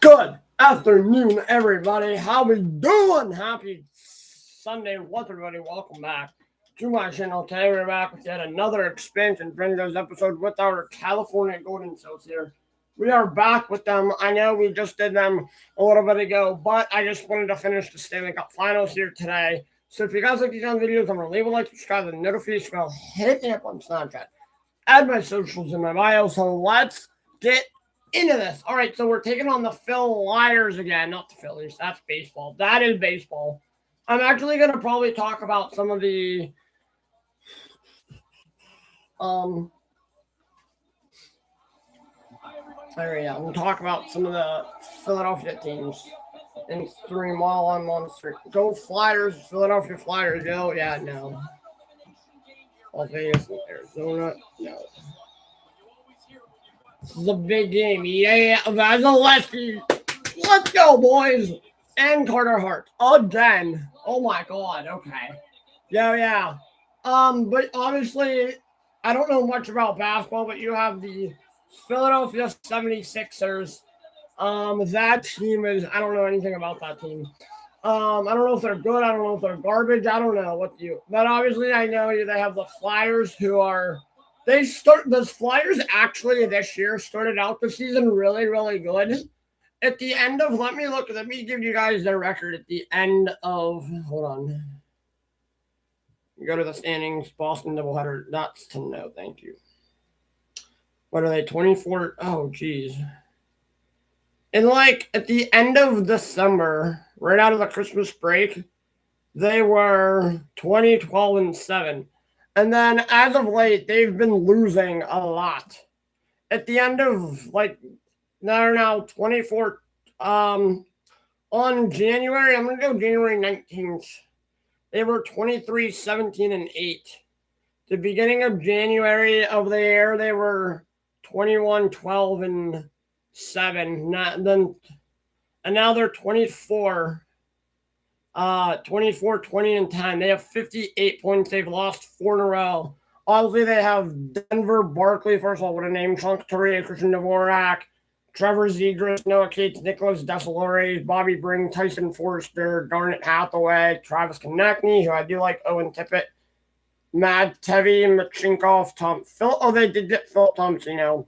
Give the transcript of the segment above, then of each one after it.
Good afternoon, everybody. How we doing? Happy Sunday. What's everybody? Welcome back to my channel. Today we're back with yet another expansion Fringos episode with our California Golden Cells here. We are back with them. I know we just did them a little bit ago, but I just wanted to finish the Stanley Cup Finals here today. So if you guys like these kind of videos, I'm going to leave a like, subscribe, and notification bell. Hit me up on Snapchat. Add my socials in my bio. So let's get into this. All right, so we're taking on the Flyers again. Not the Phillies. That's baseball. That is baseball. I'm actually going to probably talk about some of the we'll talk about some of the Philadelphia teams in stream while I'm on the stream. Go Flyers, Philadelphia Flyers. Oh, yeah, no. Las Vegas, Arizona, no. This is a big game. Yeah, that's a lefty. Let's go, boys. And Carter Hart again. Oh my God. Okay. Yeah. But honestly, I don't know much about basketball, but you have the Philadelphia 76ers. That team is, I don't know anything about that team. I don't know if they're good. I don't know if they're garbage. I don't know what you. But obviously, I know they have the Flyers who are. The Flyers actually this year started out the season really, really good. At the end of, let me give you guys their record at the end of, hold on. Go to the standings, Boston doubleheader. That's to know, thank you. What are they, 24? Oh, geez. And at the end of December, right out of the Christmas break, they were 20, 12, and 7. And then as of late, they've been losing a lot. At the end of they're now 24. On January, I'm going to go January 19th. They were 23, 17, and 8. The beginning of January of the year, they were 21, 12, and 7. And now they're 24. 24, 20, and 10. They have 58 points. They've lost 4 in a row. Obviously, they have Denver, Barkley, first of all, what a name. Chunk Torre, Christian Dvorak, Trevor Zegras, Noah Cates, Nicholas Desalores, Bobby Bring, Tyson Forrester, Garnet Hathaway, Travis Konechny, who I do like, Owen Tippett, Matt Tevy, Machinkov, they did get Philip Thompson,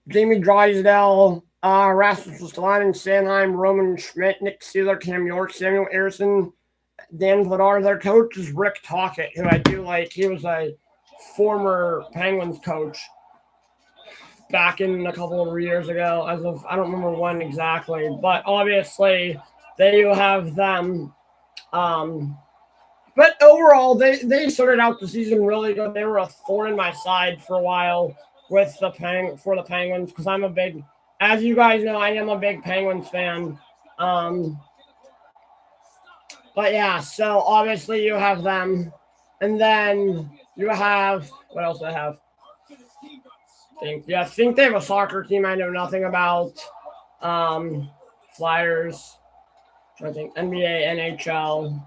Jamie Drysdale, Rasmus Ristolainen, Sanheim, Roman Schmidt, Nick Seeler, Cam York, Samuel Harrison, Dan Vladar. Their coach is Rick Tocchet, who I do like. He was a former Penguins coach back in a couple of years ago. I don't remember when exactly, but obviously they have them. But overall, they started out the season really good. They were a thorn in my side for a while with the Penguins because I'm a big. As you guys know, I am a big Penguins fan. But yeah, so obviously you have them. And then you have, what else do I have? I think they have a soccer team I know nothing about. Flyers. I think NBA, NHL.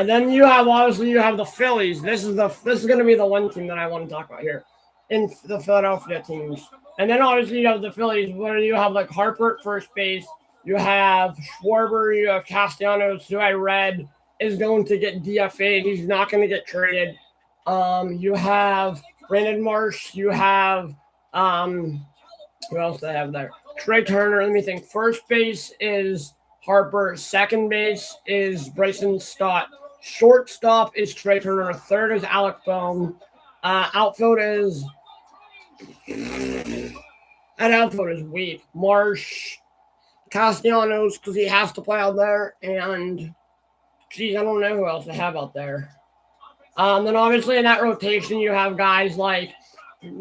Then you have the Phillies. This is going to be the one team that I want to talk about here. In the Philadelphia teams. And then obviously you have the Phillies where you have Harper at first base. You have Schwarber. You have Castellanos, who I read is going to get DFA'd. He's not going to get traded. You have Brandon Marsh. You have, who else do I have there? Trey Turner. Let me think. First base is Harper. Second base is Bryson Stott. Shortstop is Trey Turner. Third is Alec Bohm. Outfield is weak. Marsh, Castellanos, because he has to play out there, and I don't know who else they have out there. Then obviously in that rotation you have guys like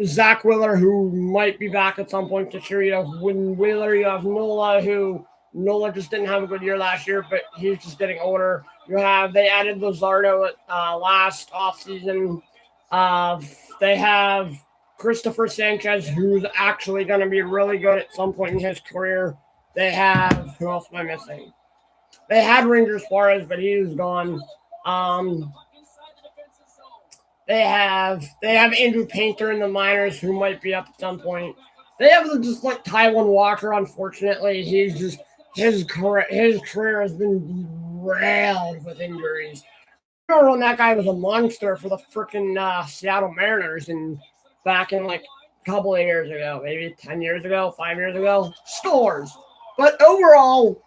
Zach Wheeler, who might be back at some point this year. You have Wheeler, you have Nola just didn't have a good year last year, but he's just getting older. They added Luzardo last offseason. They have Christopher Sanchez, who's actually going to be really good at some point in his career. They have, who else am I missing? They had Ranger Suarez, but he's gone. They have Andrew Painter in the minors, who might be up at some point. They have just like Taiwan Walker. Unfortunately, he's just his career has been derailed with injuries. I remember when that guy was a monster for the freaking Seattle Mariners and back in like a couple of years ago, maybe 10 years ago, 5 years ago, scores. But overall,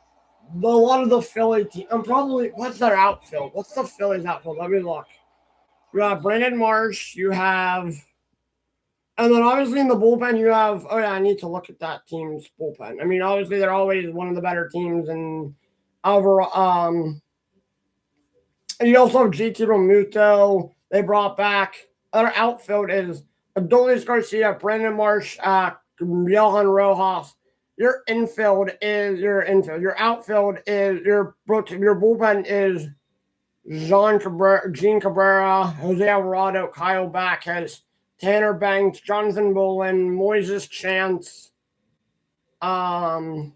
a lot of the Philly team, what's their outfield? What's the Phillies outfield? Let me look. You have Brandon Marsh, you have, and then obviously in the bullpen, you have, oh yeah, I need to look at that team's bullpen. I mean, obviously they're always one of the better teams and overall, and you also have JT Realmuto. They brought back. Other outfield is Adolis Garcia, Brandon Marsh, Johan Rojas. Your infield is your infield. Your outfield is your bullpen is Gene Cabrera, Jose Alvarado, Kyle Backus, Tanner Banks, Jonathan Bolin, Moises Chance, Yohan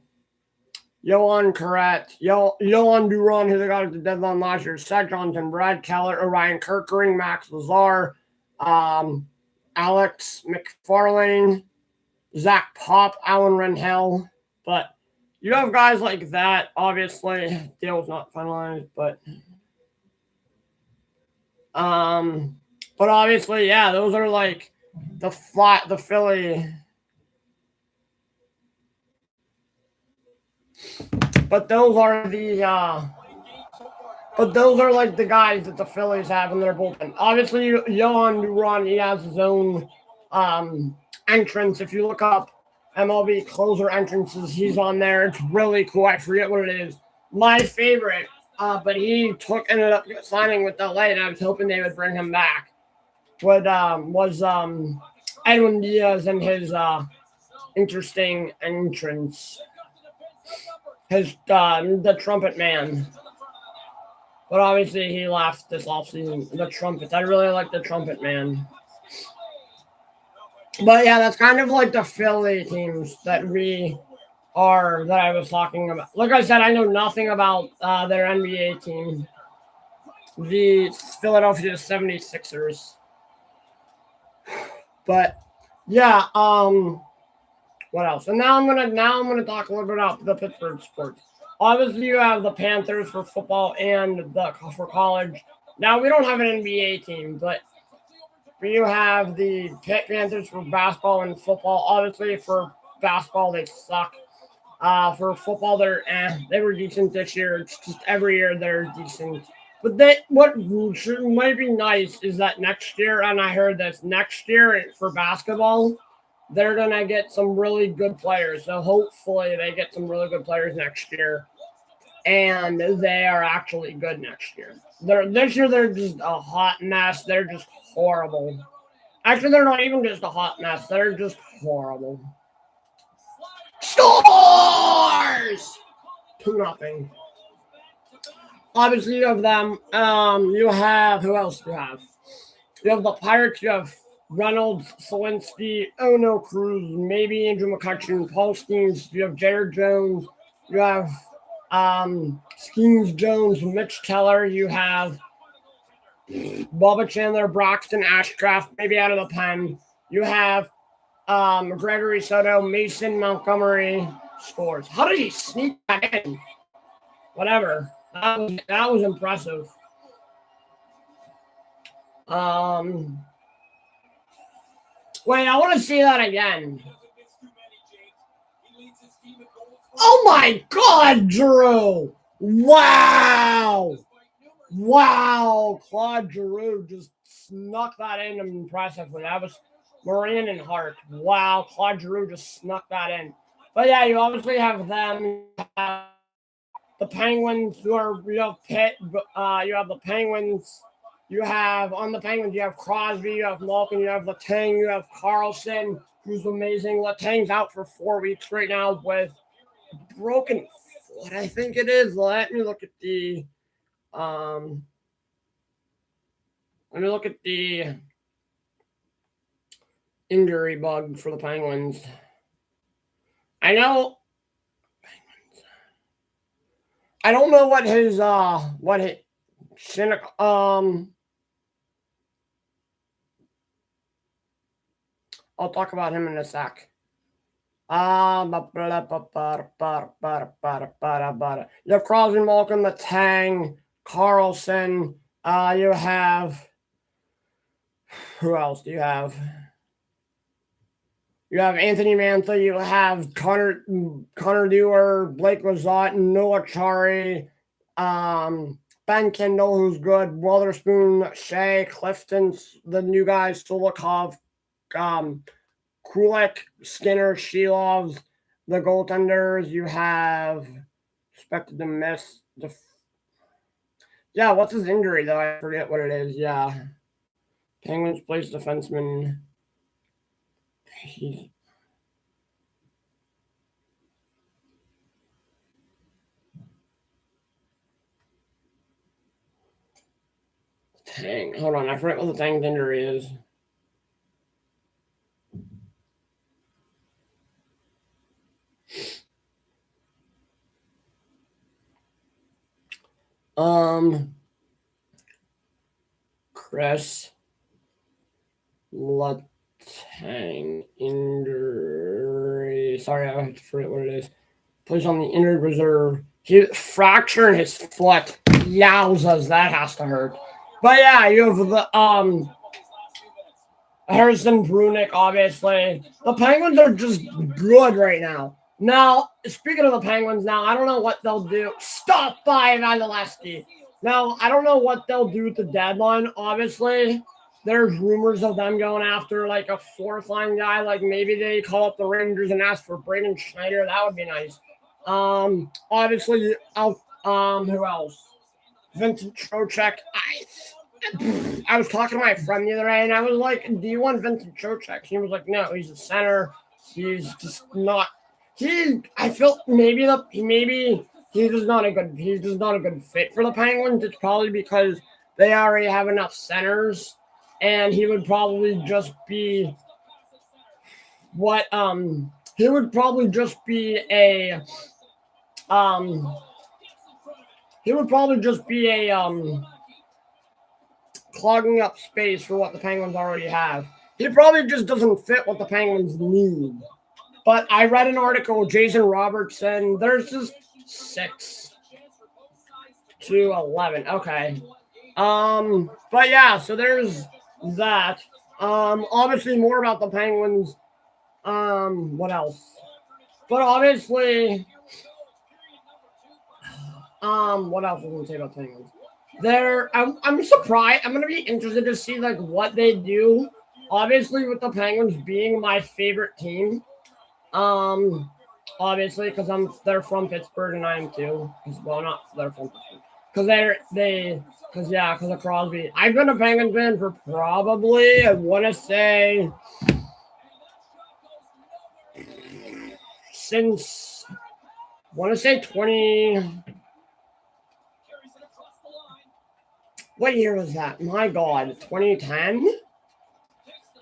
Correct, Yohan Duran, who they got at the deadline last year, Seth Johnson, Brad Keller, Orion Kirkering, Max Lazar, Alex McFarlane, Zach Pop, Alan Renhell. But you have guys like that. Obviously, deal was not finalized, but obviously, yeah, those are like the Philly. But those are like the guys that the Phillies have in their bullpen. Obviously, Yohan Duran, he has his own entrance. If you look up MLB closer entrances, he's on there. It's really cool. I forget what it is. My favorite, but he ended up signing with LA, and I was hoping they would bring him back. Was Edwin Diaz and his interesting entrance. The trumpet man. But obviously he left this offseason. The trumpet. I really like the trumpet man. But yeah, that's kind of like the Philly teams that I was talking about. Like I said, I know nothing about their NBA team. The Philadelphia 76ers. But yeah, what else? And now I'm gonna talk a little bit about the Pittsburgh sports. Obviously, you have the Panthers for football and for college. Now we don't have an NBA team, but you have the Panthers for basketball and football. Obviously, for basketball they suck. For football, they were decent this year. It's just every year they're decent. But what might be nice is that next year, and I heard this next year for basketball, they're going to get some really good players. So hopefully they get some really good players next year. And they are actually good next year. This year they're just a hot mess. They're just horrible. Actually, they're not even just a hot mess. They're just horrible. Scores! 2-0. Obviously, you have them. You have, who else do you have? You have the Pirates. You have Reynolds, Selinsky, Ono Cruz, maybe Andrew McCutcheon, Paul Skeens. You have Jared Jones. You have Skeens Jones, Mitch Keller. You have Bubba Chandler, Broxton, Ashcraft, maybe out of the pen. You have Gregory Soto, Mason Montgomery scores. How did he sneak that in? Whatever. That was impressive. Wait, I want to see that again. Oh my God, Drew! Wow! Claude Giroux just snuck that in impressively. That was Moran and Hart. Wow, Claude Giroux just snuck that in. But yeah, you obviously have them. You have the Penguins, you have Pitt. You have the Penguins. You have on the Penguins. You have Crosby. You have Malkin. You have Letang. You have Carlson, who's amazing. Letang's out for 4 weeks right now with broken foot. I think it is. Let me look at the. Injury bug for the Penguins. I know. I don't know what his I'll talk about him in a sec. You have Crosby, Malkin, the Tang, Carlson. You have who else do you have? You have Anthony Mantha. You have Connor Dewar, Blake Lazat, Noah Chari, Ben Kendall, who's good, Witherspoon, Shea, Clifton, the new guys, Solikov, Kulik, Skinner, Shilov, the goaltenders. You have expected to miss the. Yeah, what's his injury though? I forget what it is. Yeah, Penguins plays defenseman. He's Tang. Hold on, I forget what the Tang's injury is. Chris Letang injury. Sorry, I forget what it is. Plays on the injured reserve. He fractured his foot. Yowzas, that has to hurt. But yeah, you have the Harrison Brunick, obviously. The Penguins are just good right now. Now, speaking of the Penguins, now I don't know what they'll do. Stop by Vasilevsky. Now, I don't know what they'll do with the deadline. Obviously, there's rumors of them going after like a fourth line guy. Like maybe they call up the Rangers and ask for Braden Schneider. That would be nice. Obviously, who else? Vincent Trocheck. I was talking to my friend the other day, and I was like, "Do you want Vincent Trocheck?" He was like, "No, he's a center. He's just not. I feel maybe he's just not a good fit for the Penguins. It's probably because they already have enough centers, and he would probably just be he would probably just be a clogging up space for what the Penguins already have. He probably just doesn't fit what the Penguins need. But I read an article with Jason Robertson. There's just 6 to 11. Okay. But yeah, so there's that. Obviously more about the Penguins. What else? But obviously, what else was I gonna say about the Penguins? I'm surprised. I'm gonna be interested to see like what they do. Obviously, with the Penguins being my favorite team, obviously because they're from Pittsburgh and I am too. Well, not they're from Pittsburgh because of Crosby. I've been a Penguins fan for probably I want to say since 20. What year was that? My God, 2010?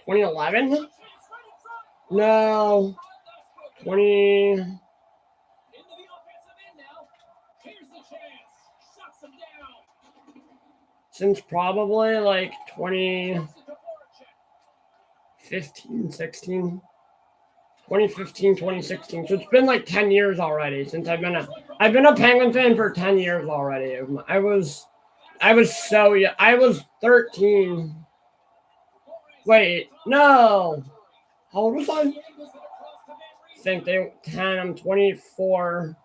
2011? No. 20. Since probably like 2015, 16. 2015, 2016. So it's been like 10 years already since I've been a Penguin fan for 10 years already. I was so young. I was 13. Wait, no. How old was I? I think 10. I'm 24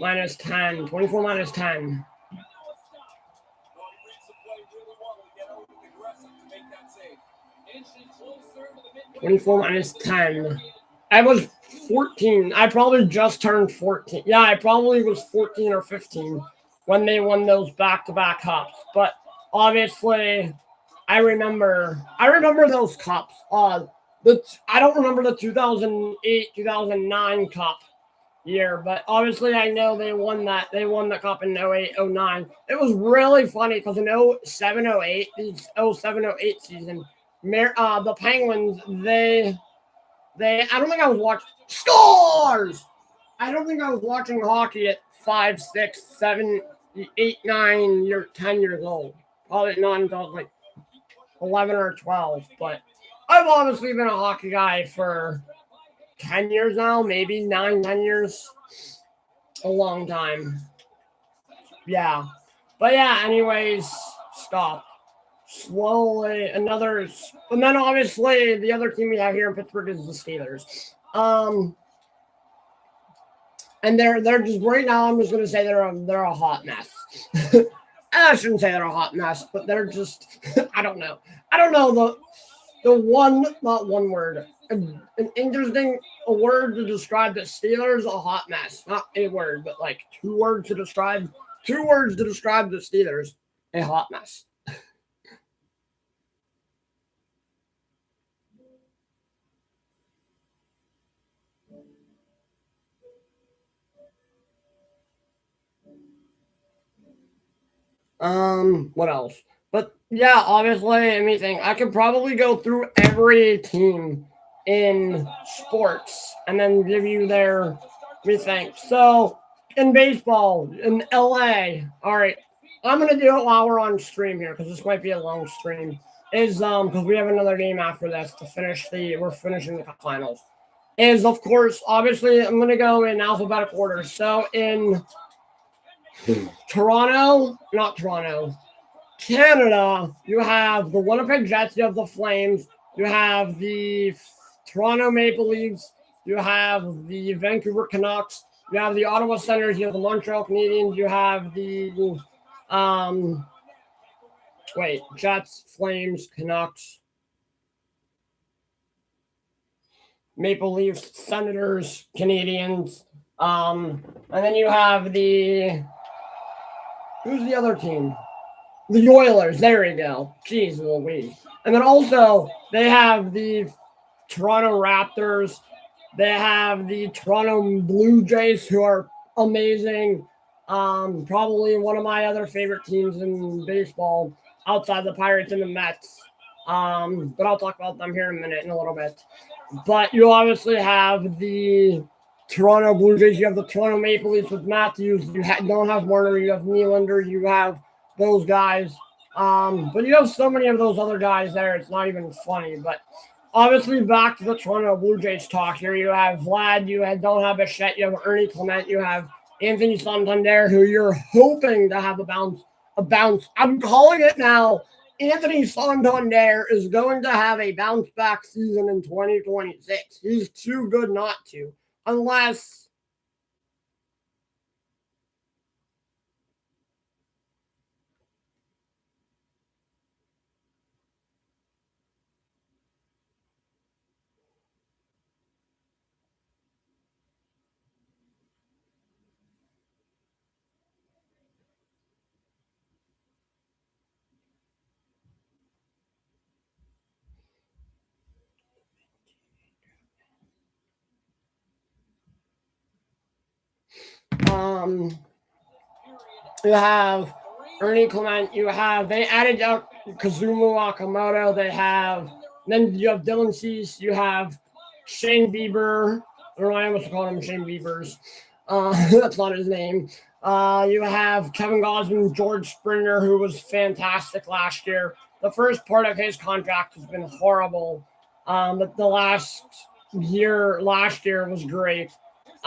minus 10. 24 minus 10. -10. I was 14. I probably just turned 14. Yeah, I probably was 14 or 15 when they won those back-to-back cups. But obviously, I remember those cups. I don't remember the 2008, 2009 cup year, but obviously I know they won that. They won the cup in 08, 09. It was really funny because in 07, 08, 07, 08 season, the Penguins, I don't think I was watching scores. I don't think I was watching hockey at 5, 6, 7, 8, 9, 10 years old. Probably not until I was like 11 or 12. But I've obviously been a hockey guy for 10 years now, maybe 10 years. A long time. Yeah. But yeah, anyways, stop. Slowly, and then obviously the other team we have here in Pittsburgh is the Steelers. And they're just right now. I'm just gonna say they're a hot mess. I shouldn't say they're a hot mess, but they're just I don't know. I don't know the one not one word an interesting a word to describe the Steelers a hot mess. Not a word, but like two words to describe the Steelers a hot mess. What else? But yeah, obviously, anything. I could probably go through every team in sports and then give you their rethink. So in baseball, in LA, all right. I'm gonna do it while we're on stream here because this might be a long stream. Is because we have another game after this to finish we're finishing the finals. Is of course obviously I'm gonna go in alphabetical order. So in not Toronto, Canada, you have the Winnipeg Jets, you have the Flames, you have the Toronto Maple Leafs, you have the Vancouver Canucks, you have the Ottawa Senators, you have the Montreal Canadiens, you have the Jets, Flames, Canucks, Maple Leafs, Senators, Canadiens, and then you have who's the other team? The Oilers. There we go. Jeez Louise. And then also they have the Toronto Raptors. They have the Toronto Blue Jays, who are amazing. Probably one of my other favorite teams in baseball outside the Pirates and the Mets. But I'll talk about them here in a little bit. But you obviously have the Toronto Blue Jays. You have the Toronto Maple Leafs with Matthews. You don't have Warner. You have Nylander. You have those guys. But you have so many of those other guys there. It's not even funny. But obviously, back to the Toronto Blue Jays talk here. You have Vlad. Don't have Bichette. You have Ernie Clement. You have Anthony Santander, who you're hoping to have a bounce. I'm calling it now. Anthony Santander is going to have a bounce back season in 2026. He's too good not to, unless. You have Ernie Clement. They added up Kazumu Akamoto. Then you have Dylan Cease. You have Shane Bieber. I don't know why I must call him Shane Biebers. That's not his name. You have Kevin Gosman, George Springer, who was fantastic last year. The first part of his contract has been horrible. But the last year was great.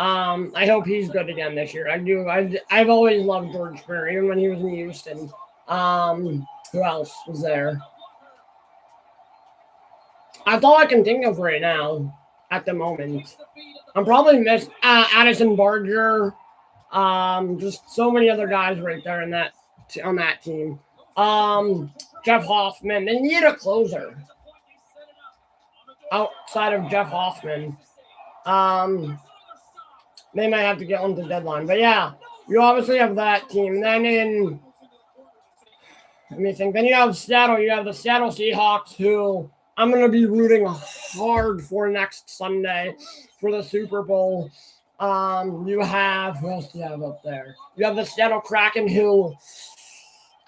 I hope he's good again this year. I do. I've always loved George Springer, even when he was in Houston. Who else was there? That's all I can think of right now at the moment. I'm probably missed Addison Barger. Just so many other guys right there on that team. Jeff Hoffman. They need a closer outside of Jeff Hoffman. They might have to get on the deadline. But yeah, you obviously have that team. Then let me think. Then you have Seattle. You have the Seattle Seahawks, who I'm going to be rooting hard for next Sunday for the Super Bowl. You have, who else do you have up there? You have the Seattle Kraken, who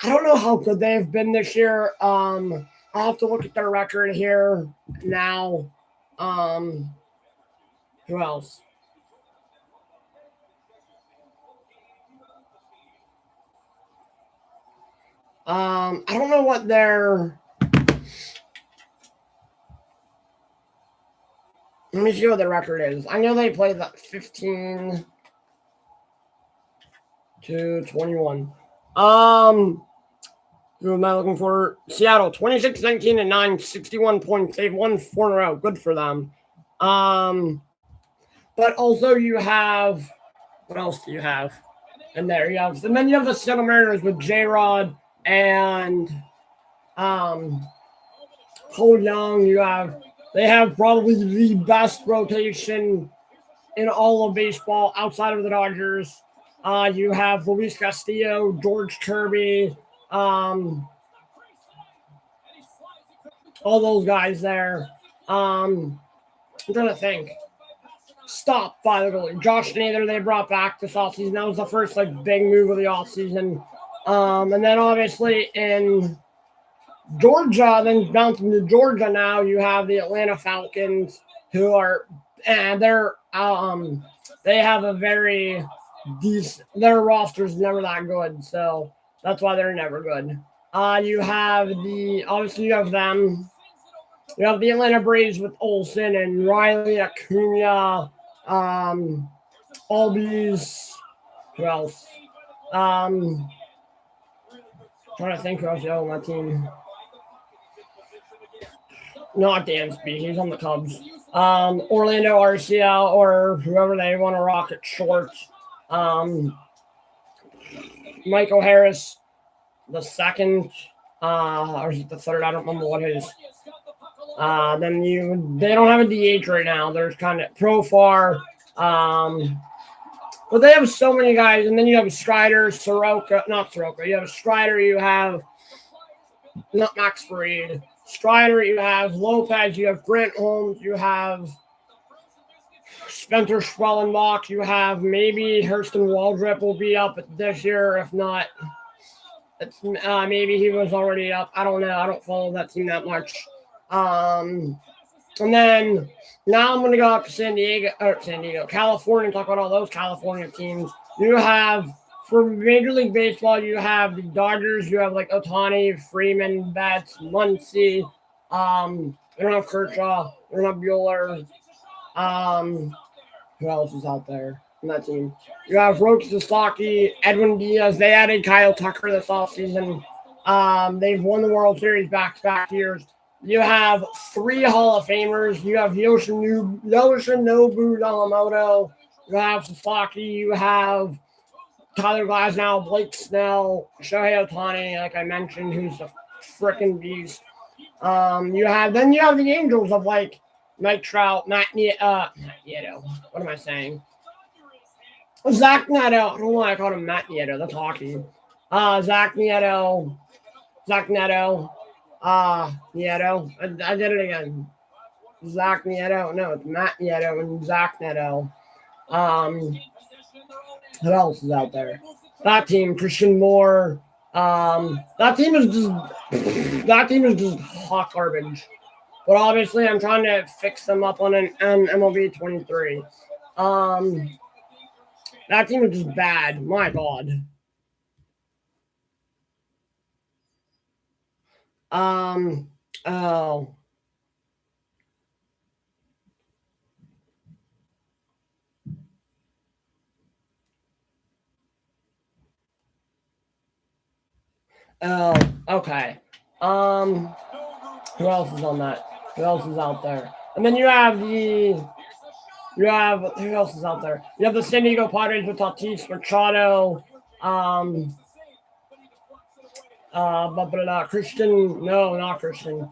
I don't know how good they've been this year. I'll have to look at their record here now. Who else? I don't know what their Let me see what the record is. I know they played that 15 to 21. Who am I looking for? Seattle, 26-19 and 9, 61 points. They've won 4 in a row. Good for them. But also you have, what else do you have? And then you have the Seattle Mariners with J-Rod and Cole Young. They have probably the best rotation in all of baseball outside of the Dodgers. You have Luis Castillo, George Kirby, all those guys there. I'm trying to think. Stop by the goalie. Josh Nader they brought back this offseason. That was the first big move of the offseason. And then obviously in Georgia, then bouncing to Georgia now, you have the Atlanta Falcons who are they have a very decent, their roster's never that good, so that's why they're never good. You have them. You have the Atlanta Braves with Olsen and Riley Acuna, Albies. Who else? Trying to think who else is on that team. Not Dansby, he's on the Cubs. Orlando Arcia or whoever they want to rock at short. Michael Harris, the second, or is it the third? I don't remember what it is. They don't have a DH right now. There's kind of Profar. But they have so many guys, and then you have Strider, not Soroka. You have Strider, you have not Max Fried. Strider, you have Lopez, you have Grant Holmes, you have Spencer Schwellenbach, you have maybe Hurston Waldrep will be up this year. If not, maybe he was already up. I don't know. I don't follow that team that much. And then now I'm going to go up to California, and talk about all those California teams. You have, for Major League Baseball, you have the Dodgers. You have Ohtani, Freeman, Betts, Muncy. You don't have Kershaw. You don't have Bueller. Who else is out there on that team? You have Roach Sasaki, Edwin Diaz. They added Kyle Tucker this offseason. They've won the World Series back-to-back years. You have 3 Hall of Famers. You have Yoshinobu Yamamoto. You have Sasaki. You have Tyler Glasnow, Blake Snell, Shohei Ohtani, like I mentioned, who's a freaking beast. You have the Angels of Mike Trout, Matt Nieto. What am I saying? Zach Neto. I don't know why I called him Matt Nieto. That's hockey. Zach Nieto. Nieto. I did it again. Zach Nieto. No, it's Matt Nieto and Zach Neto. Who else is out there? That team, Christian Moore. That team is just hot garbage. But obviously, I'm trying to fix them up on an MLB 23. That team is just bad. My God. Oh. Oh, okay. Who else is on that? Who else is out there? And then who else is out there? You have the San Diego Padres with Tatis Machado, Christian. No, not Christian.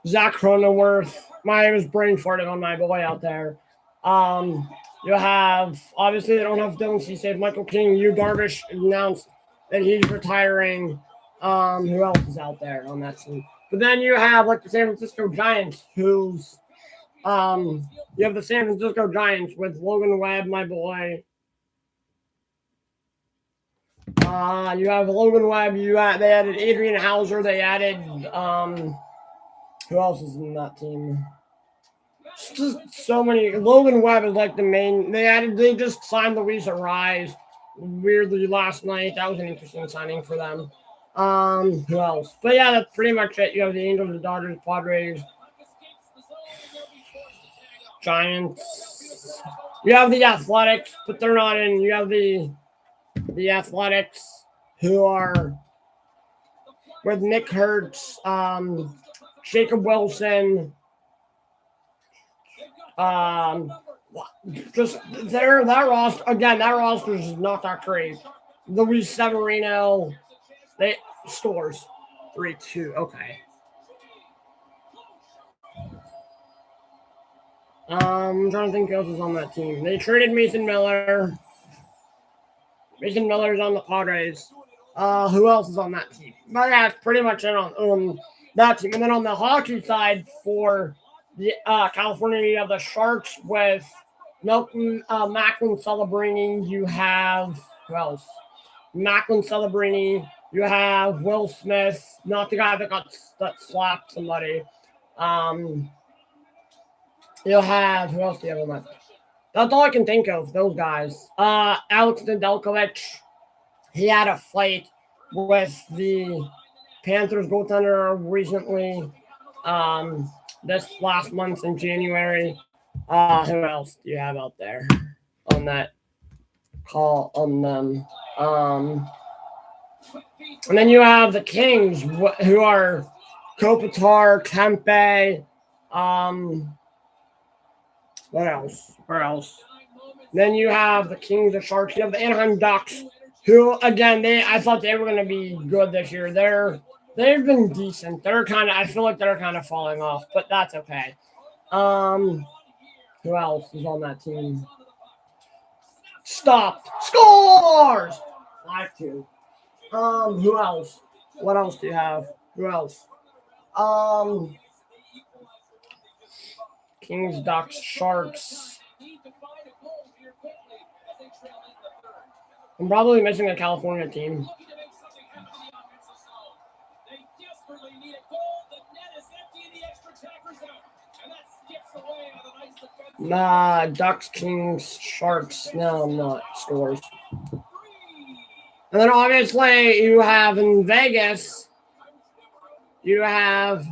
Zach Cronenworth. I was brain farting on my boy out there. You have, obviously, they don't have Dylan Cease. Michael King. Yu Darvish announced that he's retiring. Who else is out there on that team? But then you have the San Francisco Giants, you have the San Francisco Giants with Logan Webb, my boy. You have Logan Webb. They added Adrian Hauser. They added who else is in that team? Just so many. Logan Webb is the main. They just signed Luis Arraez weirdly last night. That was an interesting signing for them. Who else? But yeah, that's pretty much it. You have the Angels, the Dodgers, Padres. Giants. You have the Athletics, but they're not in. You have the Athletics, who are with Nick Hurts, Jacob Wilson, just that roster again. That roster is not that great. Luis Severino, they scores 3-2. Okay. I'm trying to think who else is on that team. They traded Mason Miller. Mason Miller's on the Padres. Who else is on that team? But yeah, it's pretty much it on that team. And then on the hockey side for the California, you have the Sharks with Macklin Celebrini. You have who else? Macklin Celebrini. You have Will Smith, not the guy that slapped somebody. You'll have who else do you have on that? That's all I can think of. Those guys. Alex Nedeljkovic. He had a fight with the Panthers goaltender recently. This last month in January. Who else do you have out there on that call on them? And then you have the Kings, who are Kopitar, Tempe. What else? Where else? Then you have the Kings, the Sharks. You have the Anaheim Ducks, who again I thought they were going to be good this year. They've been decent. I feel like they're kind of falling off, but that's okay. Who else is on that team? Stop. Scores! 5-2. Who else? What else do you have? Who else? Kings, Ducks, Sharks. I'm probably missing a California team. Nah, Ducks, Kings, Sharks. No, I'm not. Scores. And then obviously you have in Vegas, you have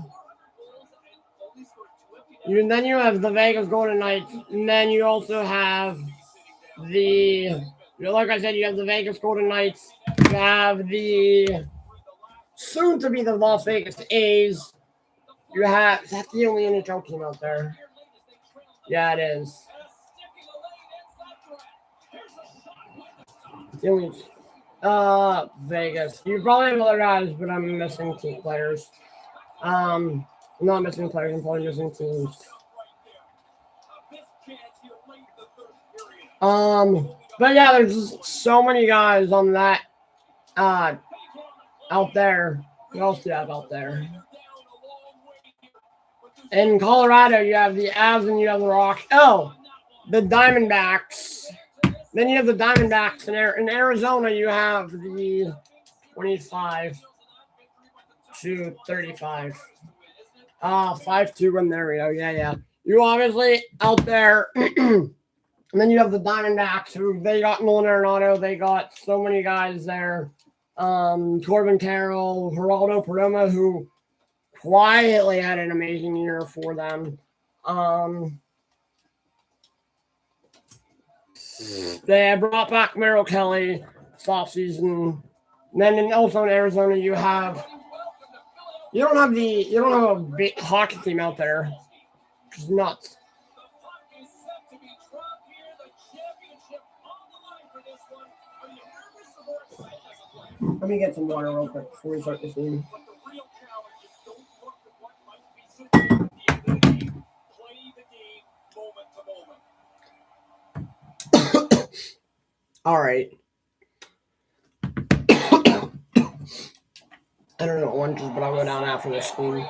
the Vegas Golden Knights, and then you also have like I said, you have the Vegas Golden Knights, you have the soon to be the Las Vegas A's. You have, is that the only NHL team out there? Yeah, it is. The only Vegas. You probably have other guys, but I'm missing team players. I'm not missing players, I'm probably missing teams. But yeah, there's just so many guys on that out there. What else do you have out there? In Colorado, you have the Avs and you have the Rocks. Oh, the Diamondbacks. Then you have the Diamondbacks. In Arizona, you have the 25-35. 5-2 in there. Yeah. You obviously out there. And then you have the Diamondbacks, who they got Nolan Arenado. They got so many guys there. Corbin Carroll, Geraldo Perdomo, who quietly had an amazing year for them. They brought back Merrill Kelly this offseason. And then also in Arizona, you don't have a big hockey team out there. It's nuts. Let me get some water real quick before we start this game. All right. I don't know what one is, but I'll go down after the stream.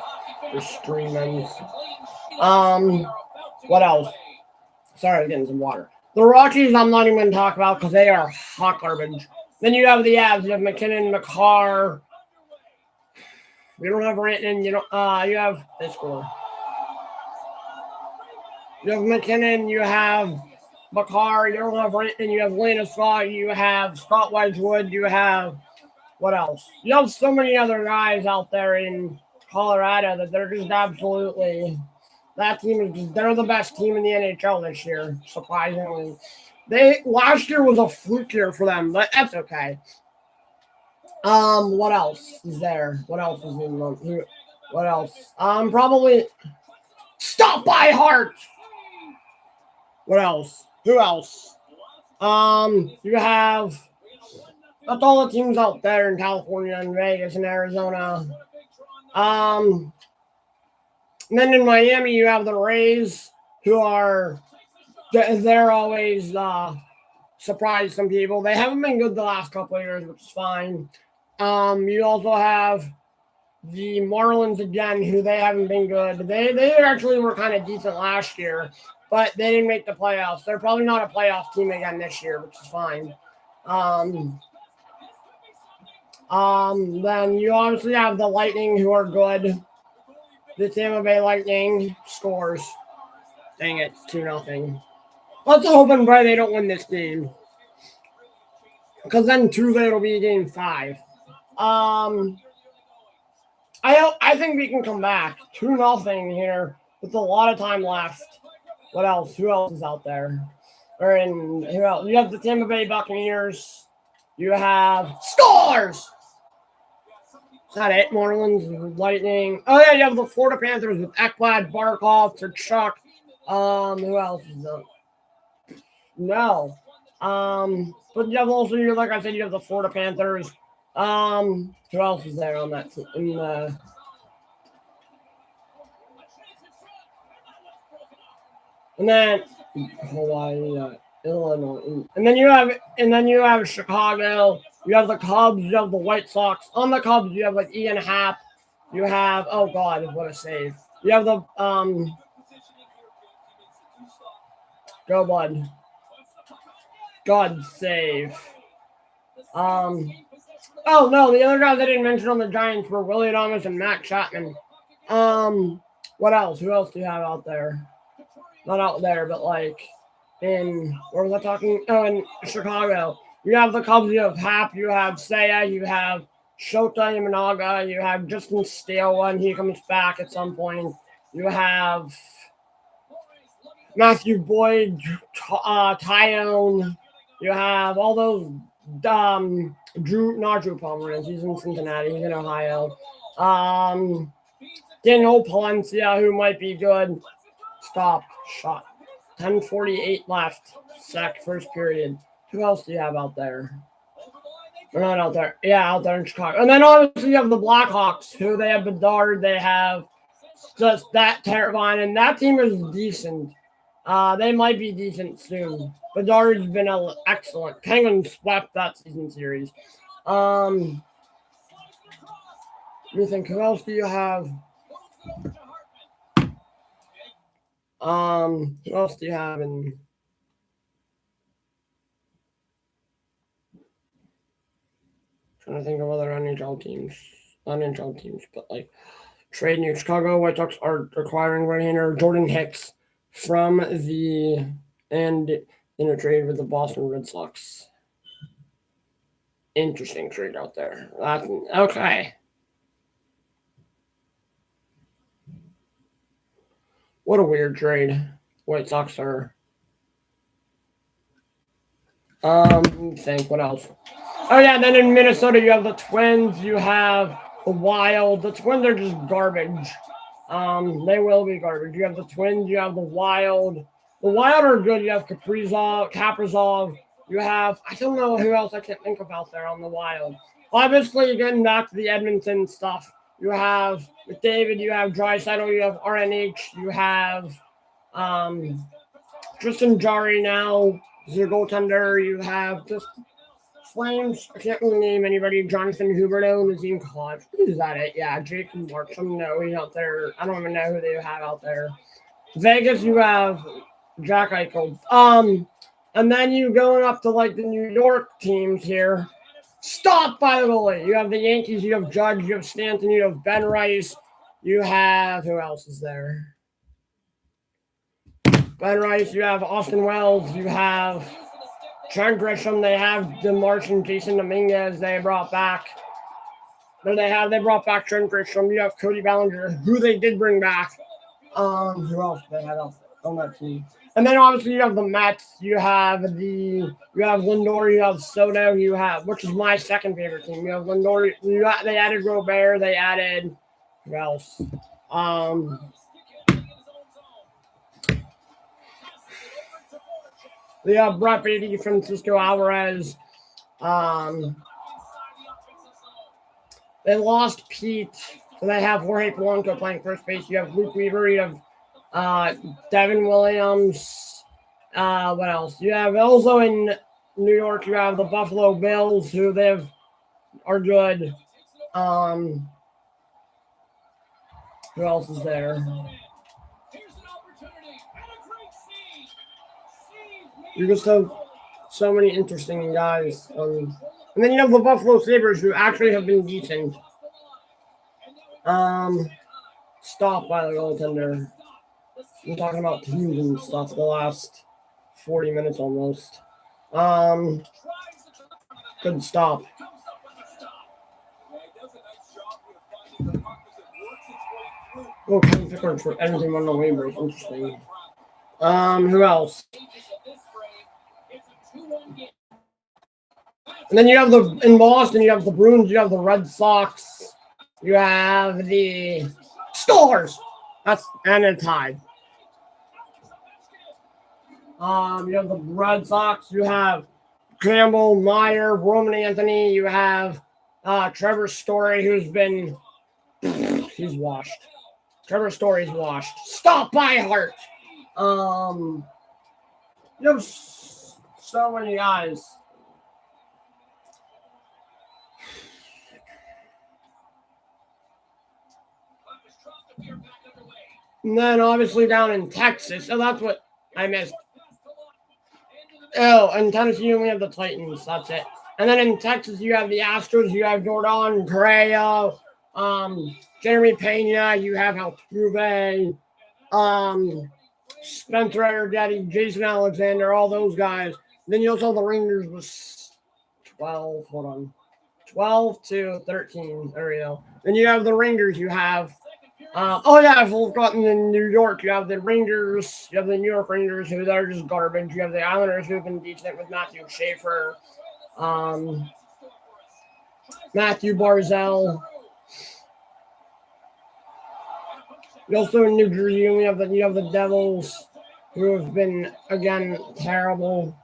The stream ends. What else? Sorry, I'm getting some water. The Rockies, I'm not even going to talk about because they are hot garbage. Then you have the Avs. You have McKinnon, McCarr. We don't have Rantanen. You have this score. You have McKinnon. You have McCarr. You don't have Rantanen. You have Landeskog. You have Scott Wedgwood. You have what else? You have so many other guys out there in Colorado that they're just absolutely That team is they're the best team in the NHL this year, surprisingly. Last year was a fluke year for them, but that's okay. What else is there? What else is in the what else? Probably Stop by Heart. What else? Who else? You have that's all the teams out there in California and Vegas and Arizona. And then in Miami you have the Rays, who are they're always surprise some people. They haven't been good the last couple of years, which is fine. You also have the Marlins again, who they haven't been good. They actually were kind of decent last year, but they didn't make the playoffs. They're probably not a playoff team again this year, which is fine. Then you obviously have the Lightning, who are good. The Tampa Bay Lightning scores. Dang it, 2-0. Let's hope and pray they don't win this game, because then Tuesday it'll be game 5. I think we can come back 2-0 here with a lot of time left. What else? Who else is out there? Who else? You have the Tampa Bay Buccaneers. You have scores. Is that it? Marlins, Lightning. Oh yeah, you have the Florida Panthers with Ekblad, Barkov, Tkachuk. Who else is there? No. But you have also, like I said, you have the Florida Panthers. Who else is there on that team? And then Hawaii, Illinois, and then you have Chicago. You have the Cubs. You have the White Sox. On the Cubs, you have like Ian Happ. You have oh god, what a save! You have the go bud. God save. Oh no, the other guys I didn't mention on the Giants were Willie Thomas and Matt Chapman. What else? Who else do you have out there? Not out there, but like in where was I talking? Oh, in Chicago. You have the Cubs, you have Happ, you have Seiya, you have Shota Imanaga, you have Justin Steele when he comes back at some point. You have Matthew Boyd, Tyone. You have all those not Drew Pomeranz. He's in Cincinnati. He's in Ohio. Daniel Palencia, who might be good. Stop. Shot. 10:48 left. First period. Who else do you have out there? They're not out there. Yeah, out there in Chicago. And then obviously you have the Blackhawks, who they have Bedard. They have just that terrifying. And that team is decent. They might be decent soon. Bedard's been excellent. Penguins swept that season series. Let me think. Who else do you have? Who else do you have in? Trying to think of other NHL teams. Not NHL teams, but like trade news. Chicago White Sox are acquiring right-hander Jordan Hicks from in a trade with the Boston Red Sox. Interesting trade out there. Okay. What a weird trade. White Sox are. Think what else? Oh yeah, then in Minnesota you have the Twins. You have the Wild. The Twins are just garbage. They will be garbage. You have the Twins. You have the Wild. The Wild are good. You have Kaprizov. You have, I don't know who else I can't think of out there on the Wild. Obviously, getting back to the Edmonton stuff, you have McDavid, you have Draisaitl, you have RNH, you have Tristan Jarry now, is your goaltender. You have just Flames. I can't really name anybody. Jonathan Huberdeau, Nazim Kadri. Is that it? Yeah, Jake Markstrom. No, he's out there. I don't even know who they have out there. Vegas, you have Jack Eichel. And then you going up to like the New York teams here. Stop by the goalie. You have the Yankees, you have Judge, you have Stanton, you have Ben Rice, you have who else is there? Ben Rice, you have Austin Wells, you have Trent Grisham, they have DeMarch and Jason Dominguez they brought back. They brought back Trent Grisham, you have Cody Bellinger, who they did bring back. Who else do they have on that team? And then obviously you have the Mets, you have Lindor, you have Soto, you have, which is my second favorite team. You have Lindor, they added Robert, they added who else? They have Brett Beatty, Francisco Alvarez. They lost Pete, so they have Jorge Polanco playing first base. You have Luke Weaver, you have Devin Williams. What else? You have also in New York, you have the Buffalo Bills, who are good. Who else is there? You just have so many interesting guys. And then you have the Buffalo Sabres, who actually have been decent. Stopped by the goaltender. We're talking about teams and stuff the last 40 minutes almost. Good stop. Oh, Kevin Pickard for anything on the waivers. Interesting. Who else? And then you have in Boston, you have the Bruins, you have the Red Sox, you have the Stars. And it's tied. You have the Red Sox, you have Campbell, Meyer, Roman Anthony, you have Trevor Story, he's washed. Trevor Story's washed. Stop by Hart. You have so many guys. And then obviously down in Texas. So that's what I missed. Oh, in Tennessee you only have the Titans. That's it. And then in Texas you have the Astros. You have Jordan Correa, Jeremy Pena. You have Altuve, Spencer Ardeti, Jason Alexander. All those guys. Then you also have the Rangers with 12. Hold on. 12 to 13. There we go. Then you have the Rangers. You have I've forgotten in New York. You have the Rangers. You have the New York Rangers, who they're just garbage. You have the Islanders, who've been decent with Matthew Schaefer, Matthew Barzell. Also in New Jersey, you have the Devils, who have been again terrible.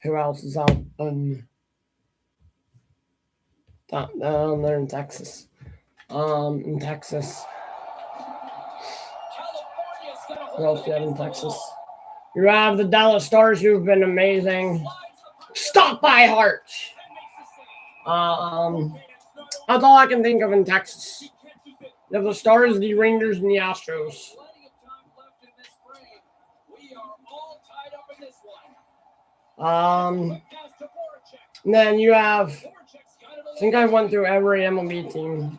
Who else is out? They're in Texas. In Texas. What else do you have in Texas? You have the Dallas Stars, who've been amazing. Stop by Hart. That's all I can think of in Texas. You have the Stars, the Rangers, and the Astros. And then you have, I think I went through every MLB team.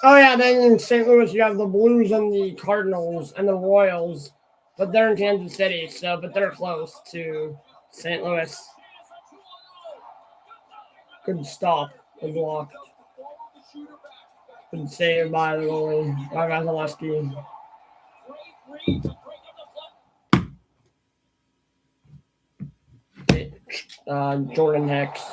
Oh yeah, then in St. Louis you have the Blues and the Cardinals and the Royals, but they're in Kansas City, but they're close to St. Louis. Good stop, good block. Good save by the goalie, by Vasilevsky. Jordan Hicks.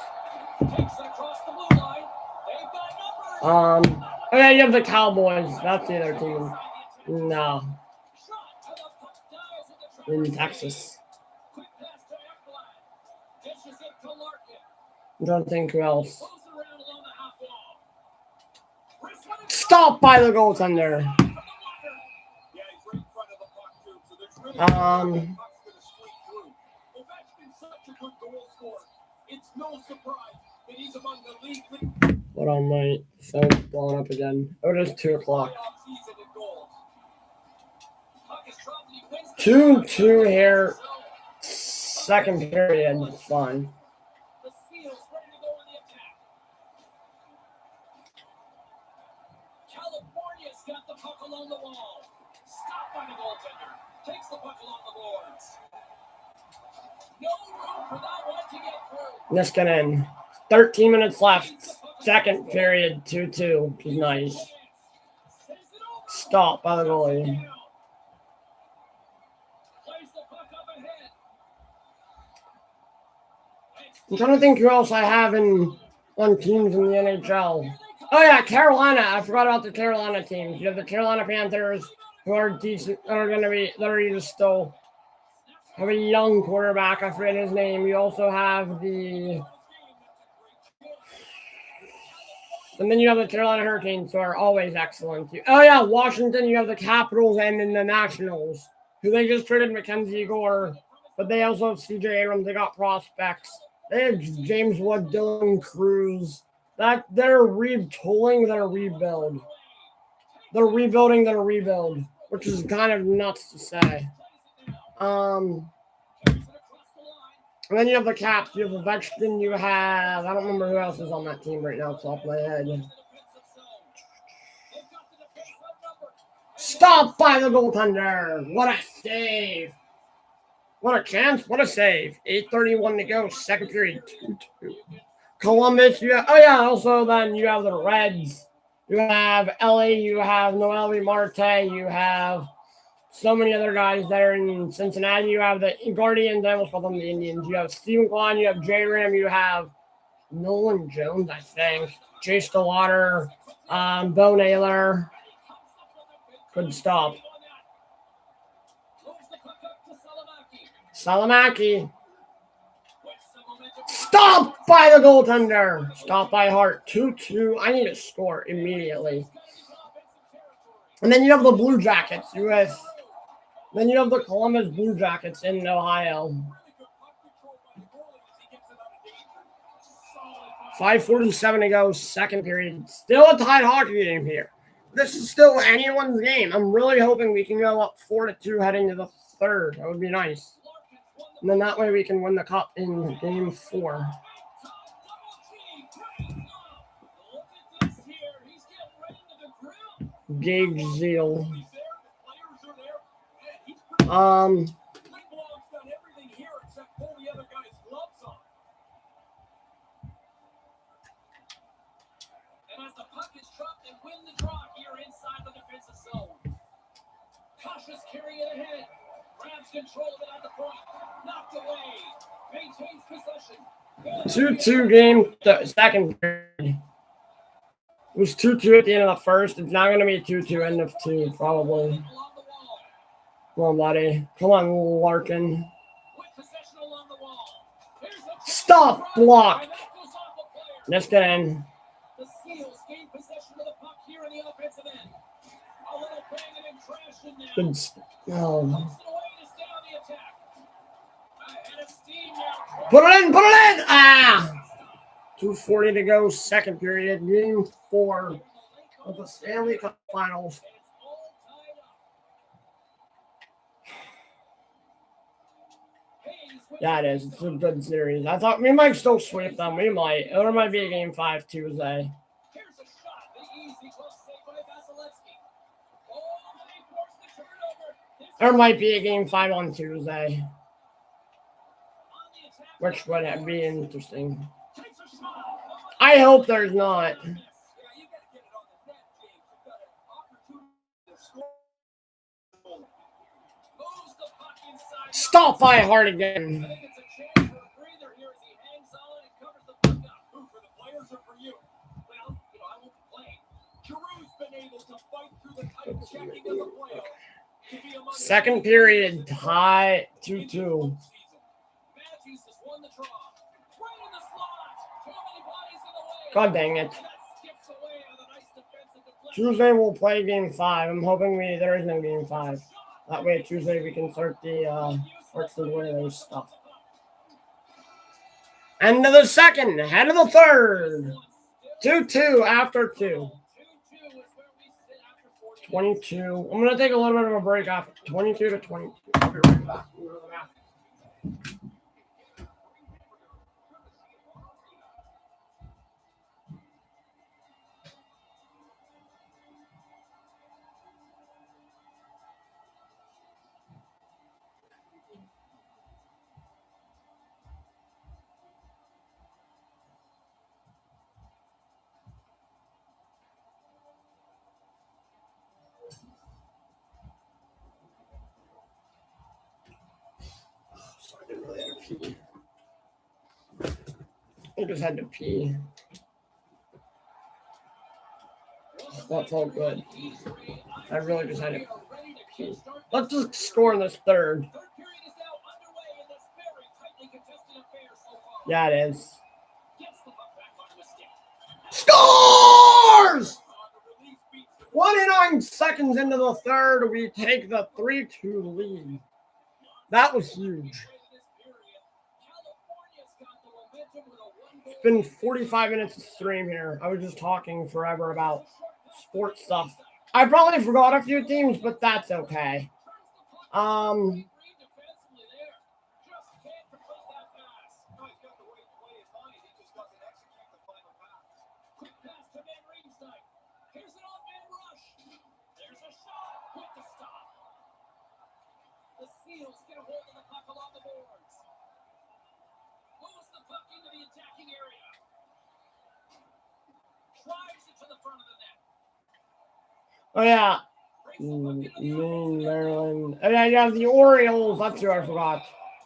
Yeah, you have the Cowboys. That's the other team. No. In Texas. I don't think who else. Stop by the goaltender. Hold on, my phone's blowing up again. Oh, it is 2:00. 2-2 here. Second period. Fun. California's got the puck along the wall. Stop by the goaltender. Takes the puck along the boards. No room for that one to get through. This can end. 13 minutes left. Second period, 2-2, which is nice. Stop by the goalie. I'm trying to think who else I have on teams in the NHL. Oh yeah, Carolina. I forgot about the Carolina teams. You have the Carolina Panthers, who are decent, that are just still have a young quarterback. I forget his name. You also have and then you have the Carolina Hurricanes, who are always excellent. Oh yeah, Washington. You have the Capitals and then the Nationals, who they just traded Mackenzie Gore, but they also have C.J. Abrams. They got prospects. They have James Wood, Dylan Cruz. That they're retooling their rebuild. They're rebuilding their rebuild, which is kind of nuts to say. And then you have the Caps. You have Ovechkin. You have, I don't remember who else is on that team right now. It's off my head. Stop by the goaltender. What a save. What a chance. What a save. 8:31 to go. Second period. 2-2. Columbus. Also then you have the Reds. You have LA. You have Noel Marte. You have so many other guys that are in Cincinnati. You have the Guardians. I almost call them the Indians. You have Steven Kwan. You have J-Ram. You have Nolan Jones, I think. Chase DeWater. Bo Naylor. Good stop. Salamaki. Stop by the goaltender. Stop by Hart. 2-2. I need to score immediately. And then you have the Blue Jackets. Then you have the Columbus Blue Jackets in Ohio. 5:47 to go, second period. Still a tied hockey game here. This is still anyone's game. I'm really hoping we can go up 4-2 heading to the third. That would be nice. And then that way we can win the cup in game 4. Gage Zeal. Cautious carry it ahead. Grabs control of it at the point. Knocked away. Maintains possession. 2-2 game, second period. It was 2-2 at the end of the first. It's not going to be 2-2 end of 2, probably. Come on, buddy. Come on, Larkin. Stop! Blocked. Let's get in. The Seals gain possession of the puck here in the offensive end. A little banging and crashing now. Good. Put it in! Put it in! Ah! 2:40 to go, second period. Game 4 of the Stanley Cup Finals. Yeah, it is. It's a good series. I thought we might still sweep them. We might. Or it might be a game 5 Tuesday. There might be a game 5 on Tuesday. Which would be interesting. I hope there's not. Stop by Hart again. Second period, tie 2-2. God dang it. Tuesday we'll play game 5. I'm hoping there is no game 5. That way Tuesday we can start the Oilers stuff. End of the second, head of the third. 2-2 after 2. 22. I'm going to take a little bit of a break after 22 to 22. I'll be right back. I just had to pee. That's all good. I really just had to pee. Let's just score in this third. Yeah, it is. Scores! 29 seconds into the third, we take the 3-2 lead. That was huge. It's been 45 minutes of stream here. I was just talking forever about sports stuff. I probably forgot a few teams, but that's okay. Oh, yeah. Maryland. Oh, yeah, you have the Orioles. That's who I forgot.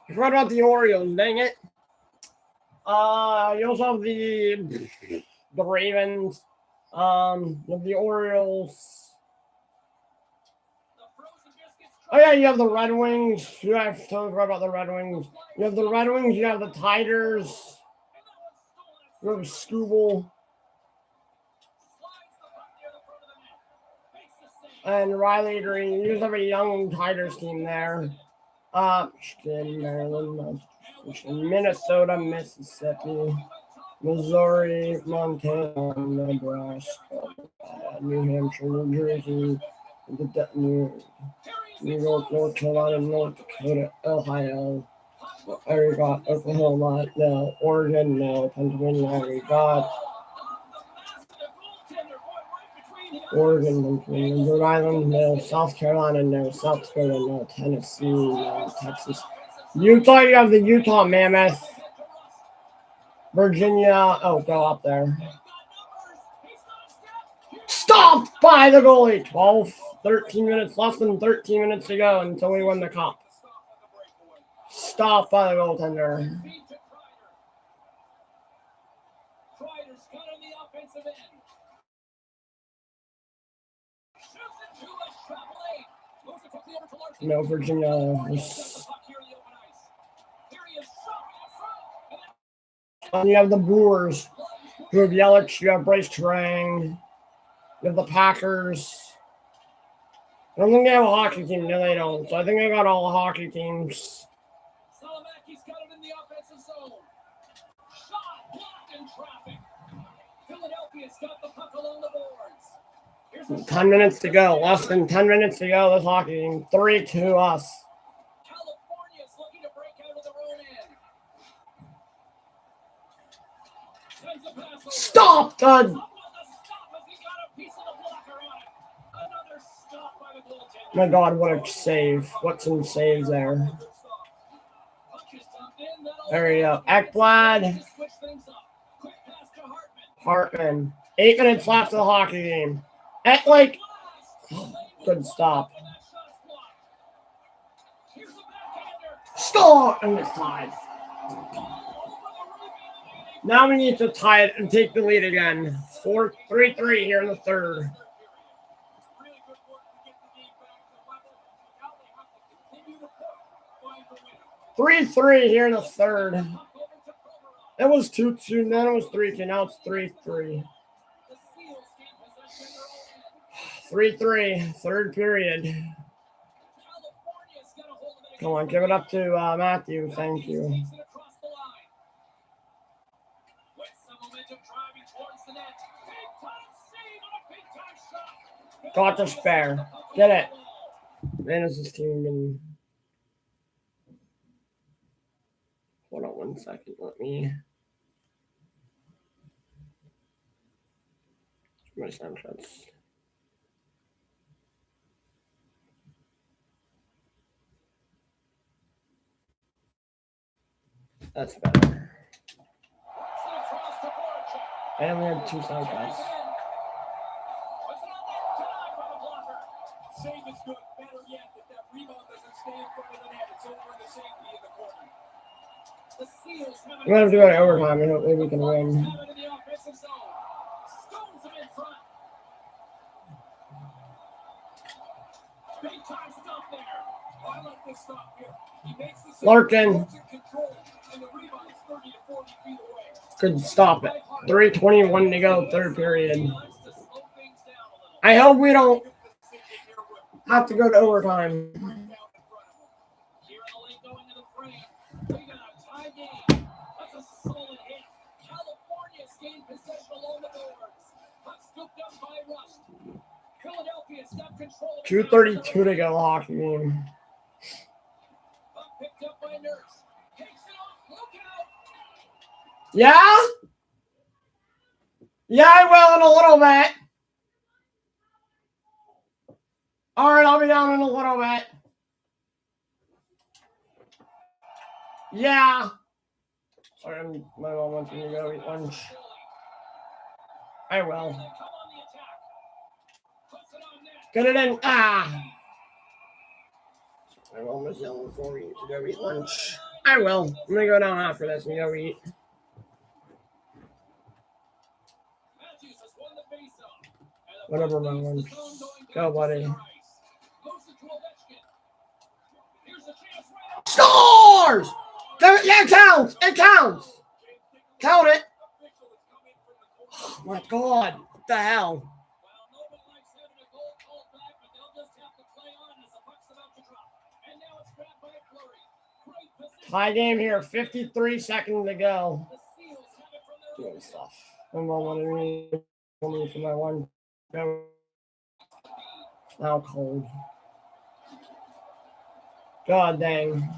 I forgot about the Orioles. Dang it. You also have the Ravens. The Orioles. Oh, yeah, you have the Red Wings. Yeah, I totally forgot about the Red Wings. You have the Red Wings. You have the Tigers. You have Scooble. And Riley Green. You just have a young Tigers team there. Maryland, Minnesota, Mississippi, Missouri, Montana, Nebraska, New Hampshire, New Jersey, New York, North Carolina, North Dakota, Ohio, Oregon, Oklahoma, no, Oregon, no, Pennsylvania, we got Oregon, Rhode Island, no, South Carolina, no, South Dakota, no, Tennessee, no, Texas, Utah, you have the Utah Mammoth, Virginia, oh, go up there. Stopped by the goalie, 13 minutes, less than 13 minutes to go until we win the cup. Stopped by the goaltender. No, Virginia. And you have the Brewers. You have Yelich. You have Bryce Terang. You have the Packers. I don't think they have a hockey team. No, they don't. So I think I got all the hockey teams. 10 minutes to go. Less than 10 minutes to go. This hockey team. 3-2 us. California's looking to break out of their own end. Stop the. My God, what a save. What some saves there. There you go. Ekblad. Hartman. 8 minutes left of the hockey game. Good stop. Score! And it's tied. Now we need to tie it and take the lead again. 3-3 here in the third. Three here in the third. It was 2-2, then it was 3-2, now it's 3-3. 3-3, third period. Come on, give it up to Matthew. Thank you. Got to spare. Get it. Man, is this team been... Hold on 1 second. Let me... My Snapchats. That's better. And we have 2 Snapchats. Save is good. Better yet, that rebound doesn't stay in front of the net. It's over in the safety in the corner. The Seals have We're going to do it overtime and hopefully we can win. have it in the offensive zone. Stones him in front. Big time stop there. Oh, I like this stop here. He makes the Larkin. holds it control, and the rebound is 30 to 40 feet away. Could stop it. 3:21 to go, third period. I hope we don't have to go to overtime. Here in the lane going to the frame. We got a tie game. That's a solid hit. California's gained possession along the boards. Puck scooped up by Rust. Philadelphia's got control of 2:32 to go, hockey game. Puck picked up by Nurse. Takes it off. Look out. Yeah? Yeah, I will in a little bit. All right, I'll be down in a little bit. Yeah. Sorry, my mom wants me to go eat lunch. I will. Come on the attack. Puts it on net. Get it in. Ah. My mom was yelling for me to go eat lunch. I will. I'm going to go down after this and go eat. Matthews has won the faceoff. And the Whatever, puck my leaves the lunch. zone going back Go, to buddy. center ice. Goes it to Ovechkin. Here's a chance right up. Scores! Yeah, it counts. It counts. Count it. Oh, my God. What the hell? Well, nobody likes having a goal called back, but they'll just have to play on as the puck's about to drop. And now it's grabbed by Fleury. Great position. Tie game here. 53 seconds to go. The Seals have it from their Doing stuff. My mom wanted me for my lunch. Go. It's now cold. God dang.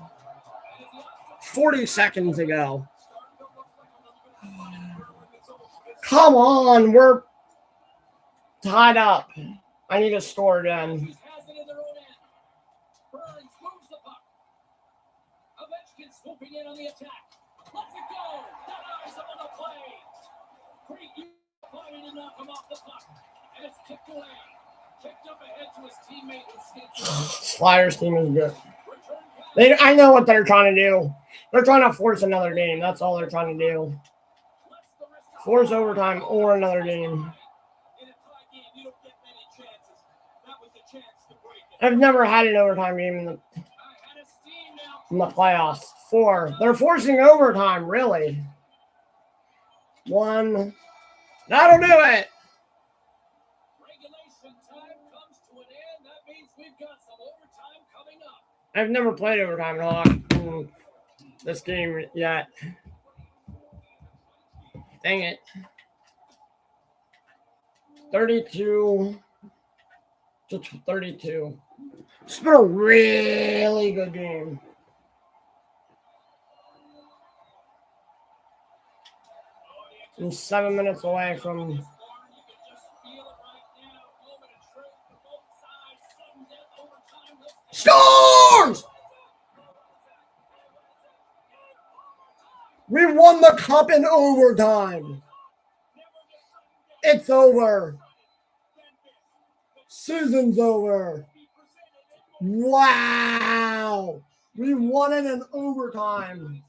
40 seconds to go. Come on, we're tied up. I need to score again. Matthews has it in their own end. Burns moves the puck. Ovechkin swooping in on the attack. Let's it go. That eyes him on the play. Great use of body to knock him off the puck. And it's kicked away. Kicked up ahead to his teammate who skids. Flyers team is good. Return pass. I know what they're trying to do. They're trying to force another game. That's all they're trying to do. Lets the wrist out. Force overtime or another game. In a tie game, you don't get many chances. That was a chance to break it. I've never had an overtime game in the I had a steam now. playoffs. 4. They're forcing overtime, really. 1. That'll do it. Regulation time comes to an end. That means we've got some overtime coming up. I've never played overtime in this game yet. Dang it. 32 to 32. It's been a really good game. I'm 7 minutes away from You can just feel it right now. Moment of truth for both sides. Sudden death overtime. scores. We won the cup in overtime. It's over. Season's over. Wow. We won it in overtime.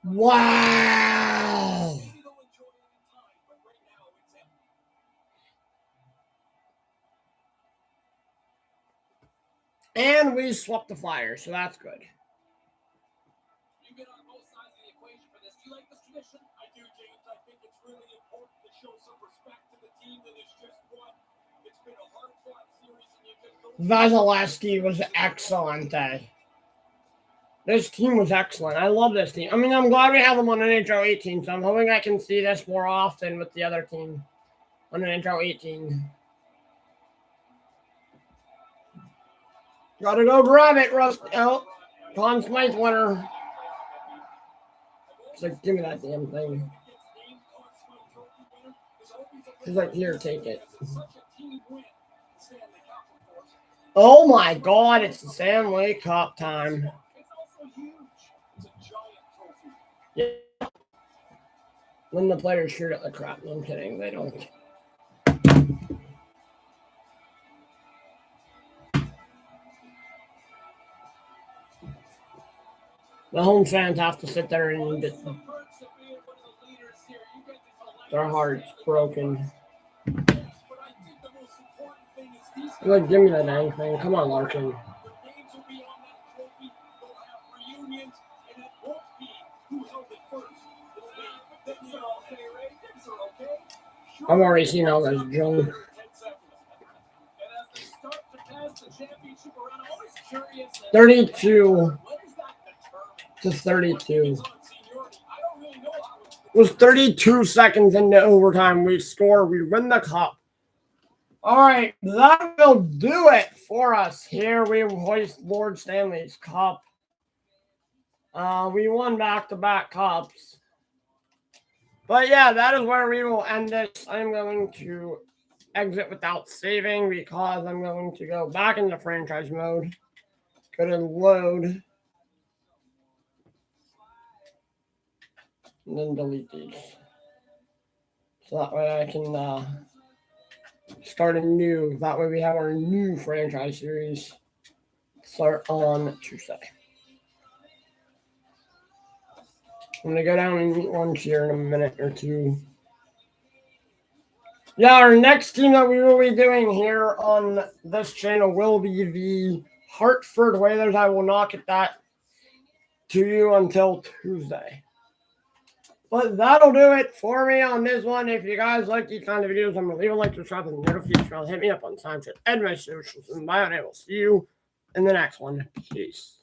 Wow. And we swept the Flyers, so that's good. You get on both sides of the equation for this. Do you like this tradition? I do, James. I think it's really important to show some respect to the team that has just won. It's been a hard-fought series, and you just don't. Vasilevsky was excellent. This team was excellent. I love this team. I mean, I'm glad we have them on NHL 18, so I'm hoping I can see this more often with the other team on NHL 18. Gotta go grab it, Russ. Oh, Conn Smythe winner. He's like, give me that damn thing. He's like, here, take it. Oh my God, it's the Stanley Cup time. It's also huge. It's a giant trophy. Yeah. When the players shoot at the crap. No, I'm kidding. They don't. The home fans have to sit there and get their hearts broken. Like, give me that dang thing. Come on, Larkin. I've already seen all this junk. 32 to 32. It was 32 seconds into overtime. We score. We win the cup. All right, that will do it for us. Here we hoist Lord Stanley's Cup. We won back-to-back cups. But yeah, that is where we will end this. I'm going to exit without saving because I'm going to go back into franchise mode. Go to load. And then delete these. So that way I can start a new. That way we have our new franchise series start on Tuesday. I'm going to go down and eat lunch here in a minute or two. Yeah, our next team that we will be doing here on this channel will be the Hartford Whalers. I will not get that to you until Tuesday. But that'll do it for me on this one. If you guys like these kind of videos, I'm going to leave a like, subscribe, and notification bell. Hit me up on Snapchat and my socials. And bye, and I will see you in the next one. Peace.